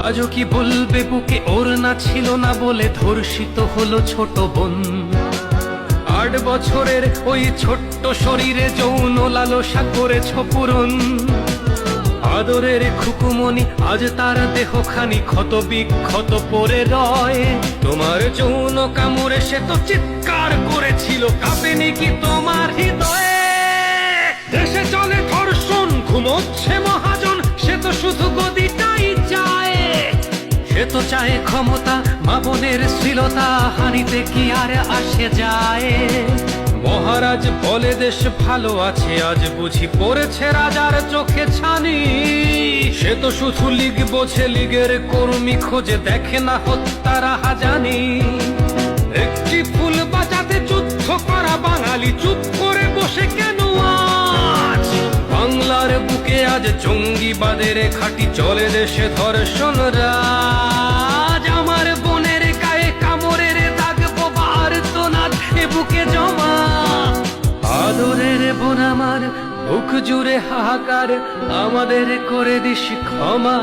আজও কি বলবে বুকে ওর না ছিল না বলে ধর্ষিত হলো ছোট বোন। 8 বছরের ওই ছোট্ট শরীরে যৌন লালসা করেছ পূরণ। আদরের খুকুমনি আজ তার দেহখানি ক্ষত বিক্ষত পড়ে রয়। তোমার যৌন কামড়ে সে তো চিৎকার করেছিল, কাঁপেনি কি তোমার হৃদয়ে? দেশে চলে ধর্ষণ, ঘুমোচ্ছে মহাজন, সে তো শুধু গদিটাই চায়। সে তো চায় ক্ষমতা, মা বোনের শ্লীলতা হানিতে কি আর আসে যায়? মহারাজ বলে দেশ ভালো আছে, আজ বুঝি পড়েছে রাজার চোখে ছানি। সে তো শুধু লীগ বোঝে, লীগের কর্মী খোঁজে, দেখে না হত্যার হাজানি। একটি ফুল বাজাতে যুদ্ধ করা বাঙালি চুপ করে বসে কেন আজ? বাংলার বুকে আজ জঙ্গিবাদের খাঁটি চলে, দেশে ধর্ষণ রাজ। আমার বোনের গায়ে কামড়ের দাগ, বোবার তো নাদ এ বুকে জমা। আদরের বোন আমার, বুক জুড়ে হাহাকার, আমাদের করে দিস ক্ষমা।